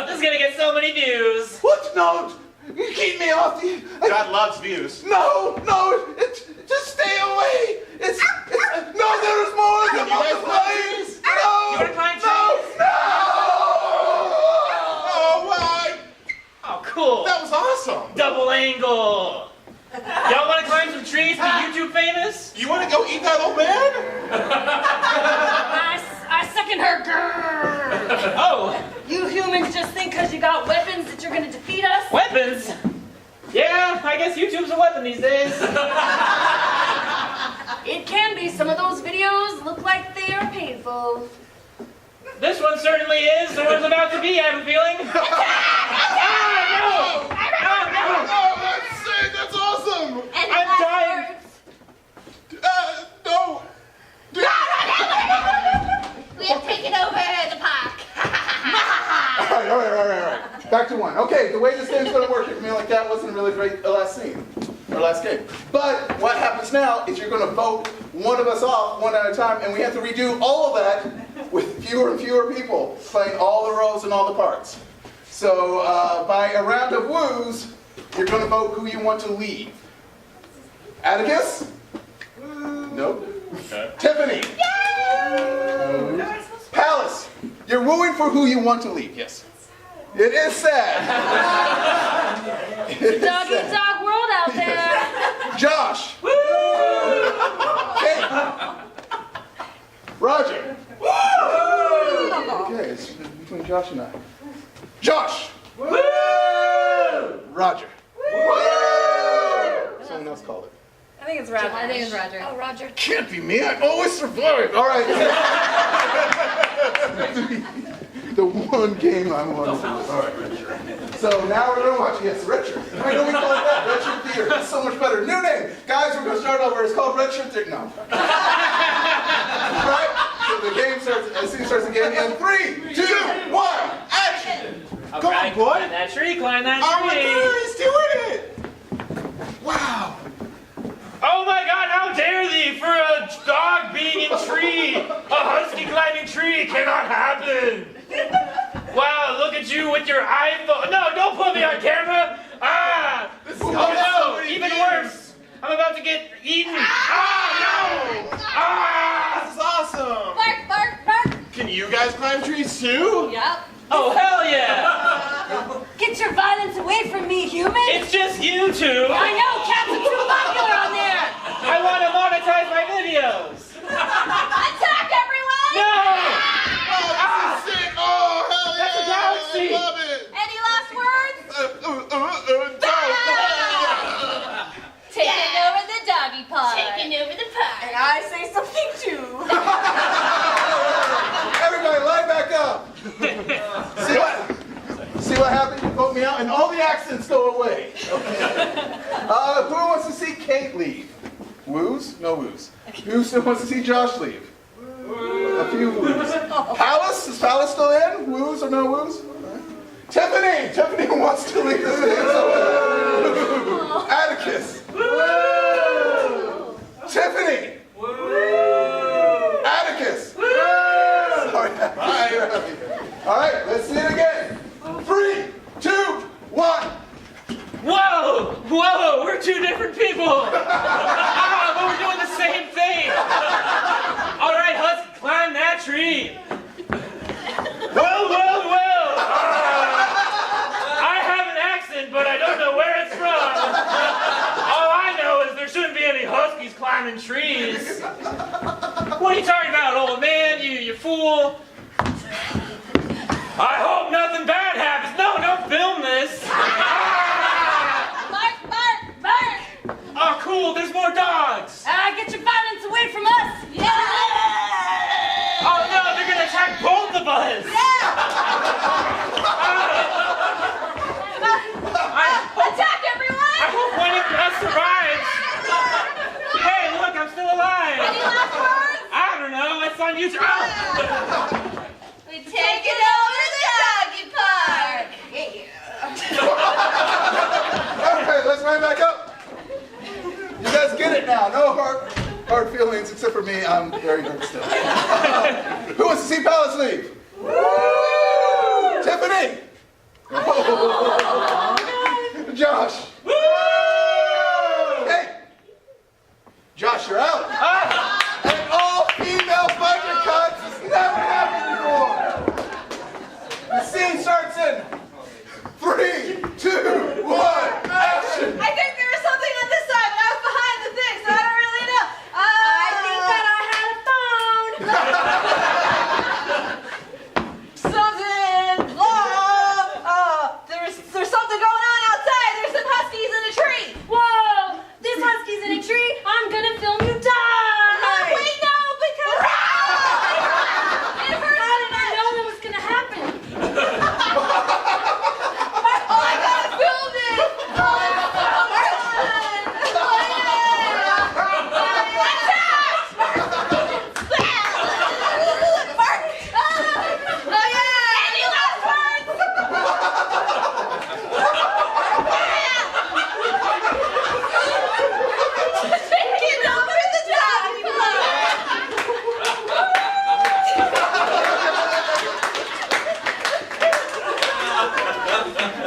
This is gonna get so many views. What? No! You keep me off the... God loves views. No! Just stay away! No, there's more! You guys multiplying! trees? No! You wanna climb No! Oh, my! Oh, cool. That was awesome. Double angle. Y'all want to climb some trees to be YouTube famous? You want to go eat that old man? I second her. Grrr. Oh, You humans just think because you got weapons that you're going to defeat us? weapons? Yeah, I guess YouTube's a weapon these days. It can be. Some of those videos look like they are painful. This one certainly is. There was about to be, I have a feeling. No! Oh, that's sick! That's awesome! And I'm last dying. words. No! We have taken over the park. All right. Back to one. Okay, the way this game's going to work, if me like that wasn't really great last scene, or last game. But what happens now is you're going to vote one of us off one at a time, and we have to redo all of that with fewer and fewer people playing all the roles and all the parts. So by a round of woos, you're going to vote who you want to leave. Atticus? Nope. Okay. Tiffany? Palace, you're wooing for who you want to leave, yes. It is sad. It is Dog eat sad. dog world out there. Josh. Kate. Roger. Okay, it's between Josh and I. Josh. Roger. Someone else called it. I think it's Roger. I think it's Roger. Oh, Roger. Can't be me. I always survive. All right. The one game I want to do. All right, Richard. So now we're going to watch. Yes, Richard. Why don't we call it that? Richard Theater. It's so much better. New name. Guys, we're going to start over. It's called Richard Theater. No. Right? So the game starts, the scene starts again in 3, 2, 1, action! All Come on, right, boy. Climb that tree, climb that Oh my tree. God, he's doing it! Wow. Oh my God, how dare thee for a dog being in tree. A husky climbing tree cannot happen. Wow, look at you with your iPhone. No, don't put me on camera. Ah, oh no, even worse. I'm about to get eaten. Ah, no. Ah. This is awesome. Bark, bark, bark. Can you guys climb trees too? Yep. Oh, hell yeah! Get your violence away from me, human! It's just you two! I know, cats are too popular on there! I want to monetize my videos! Attack everyone! No! Oh, this is sick! Oh, hell yeah! That's a galaxy! I love it! Any last words? Taking over the doggy park. Taking over the park. And I say something too! Everybody, line back up. See what happened? You vote me out, and all the accents go away. Okay. Who wants to see Kate leave? Woos? No woos. Who still wants to see Josh leave? A few woos. Palace? Is Palace still in? Woos or no woos? Tiffany! Tiffany wants to leave the stage. Atticus. Tiffany. Atticus. Sorry. All right, let's see it again. 3, 2, 1. Whoa! Whoa! We're two different people! Ah, but we're doing the same thing! Alright, Husky, climb that tree! Whoa, whoa, whoa! I have an accent, but I don't know where it's from. All I know is there shouldn't be any Huskies climbing trees. What are you talking about, old man? You fool! I hope nothing bad happens. No, don't film this. Bark, bark, bark. Oh, cool. There's more dogs. Get your violence away from us! Yeah. Oh no, they're gonna attack both of us. Attack everyone! I hope one of us survives. Hey, look, I'm still alive. Any last words? I don't know. It's on YouTube. Oh. We take it over the doggy park. Okay, let's line back up. You guys get it now. No hard feelings except for me. I'm very hurt still. Who wants to see Palace leave? Woo! Tiffany. Josh. Woo! Hey. Josh, you're out. And all female budget cuts has never happened before. The scene starts in 3, 2, 1, action. I think there was something on this side, but I was behind the thing, so I don't really know. I think that I had a phone! Something. There's something going on outside. There's some huskies in a tree. Whoa! This husky's in a tree! I'm gonna film you die! Wait, no, because it hurts. How did I know that was gonna happen? Oh, I gotta film it. Oh, yeah. Any last words? Taking over the doggy park.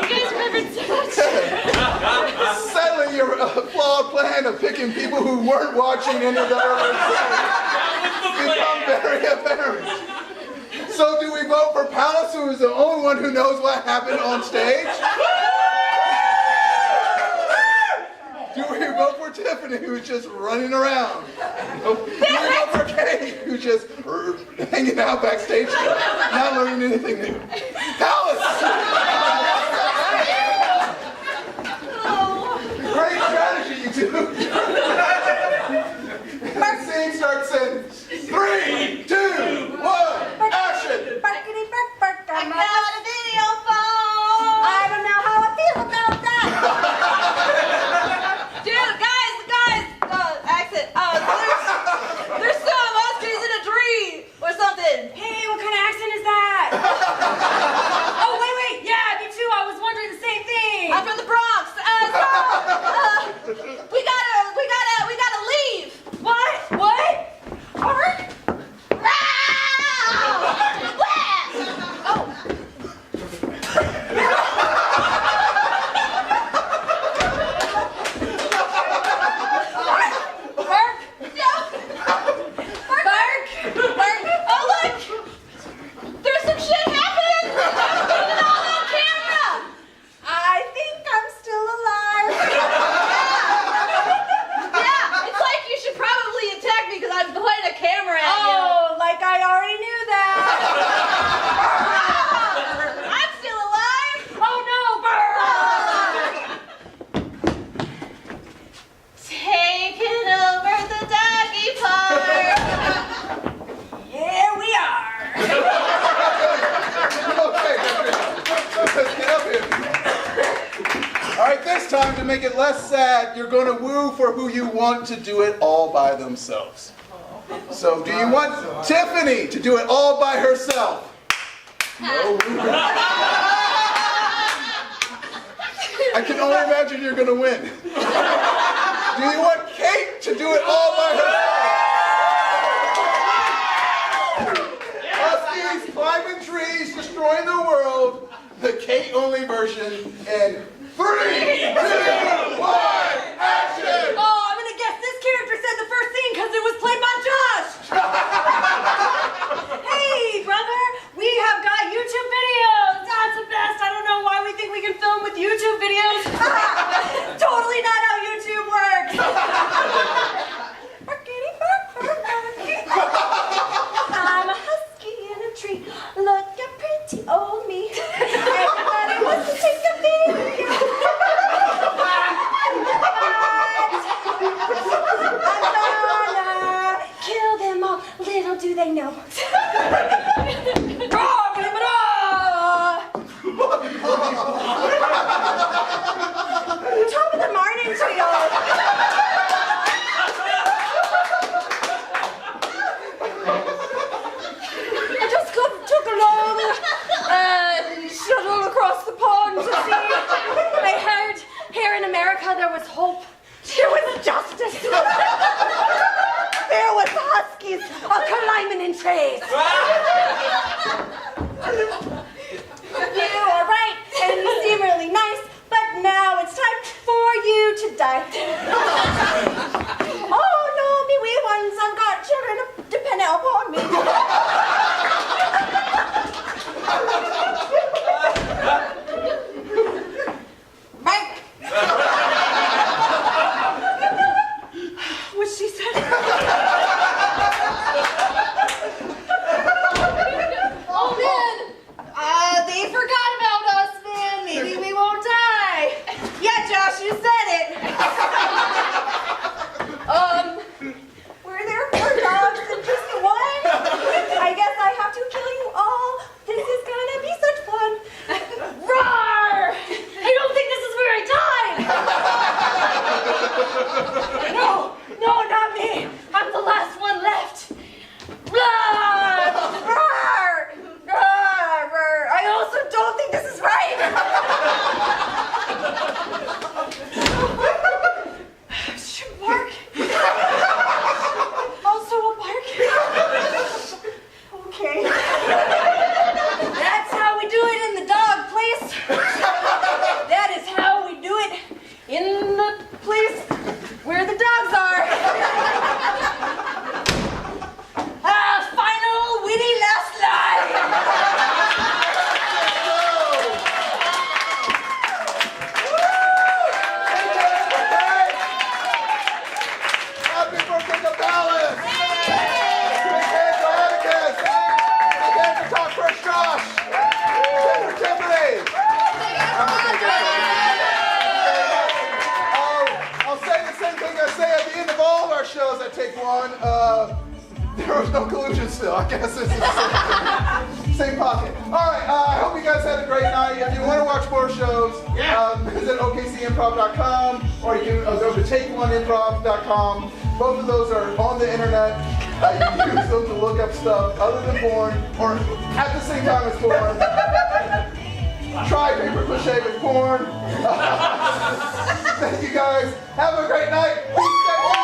You guys remembered so much. Settling your flawed plan of picking people who weren't watching any of the earlier become very apparent. So do we vote for Palace, who is the only one who knows what happened on stage? Do we vote for Tiffany, who's just running around? Do we vote for Kate, who's just hanging out backstage, not learning anything new? Palace! Great strategy, you two. The scene starts in 3, 2, 1, action! I got a video phone. I don't know how I feel about that! Dude, guys, exit. There's some huskies in a tree or something. Hey, what kind of accent is that? right, this time to make it less sad, you're going to woo for who you want to do it all by themselves. So do you want Tiffany to do it all by herself? No. I can only imagine you're going to win. Do you want Kate to do it all by herself? Huskies climbing trees, destroying the world. The Kate-only version. And 3, 2, 1, action! Oh, I'm gonna guess this character said the first scene because it was played by Josh. Hey, brother, we have got YouTube videos. That's the best. I don't know why we think we can film with YouTube videos. Totally not how YouTube works. I'm a husky in a tree. Look at pretty old me. Everybody wants to take a video. I'm gonna kill them all. Little do they know. Top of the morning to you. I just took a long shuttle across the pond to see. I heard here in America there was hope. There was justice. There was huskies climbing in trees. You are right, and you seem really nice, but now it's time for you to die. Oh no, me wee ones, I've got children dependent upon me. Right. What she said. Oh man, they forgot about us, man. Maybe we won't die. Yeah, Josh, you said it. Were there 4 dogs and just 1? I guess I have to kill you all. This is gonna be such fun. Roar! I don't think this is where I died. No, not me. I'm the last one left. Roar! Roar! Roar! I also don't think this is right. Should bark. Also a bark. Okay. That's how we do it in the dog place. That is how we do it in the place where the dogs are. Final witty last line. Happy birthday to Dallas! Big hand for Atticus! Big hand for Talk Fresh Josh! Hand for Tiffany! I'll say the same thing I say at the end of all of our shows at Take One. There was no collusion still. I guess it's the same pocket. All right, I hope you guys had a great night. If you want to watch more shows, visit okcimprov.com or you can go to takeoneimprov.com. Both of those are on the internet. You can use them to look up stuff other than porn or at the same time as porn. Try paper mache with porn. Thank you guys. Have a great night. Peace.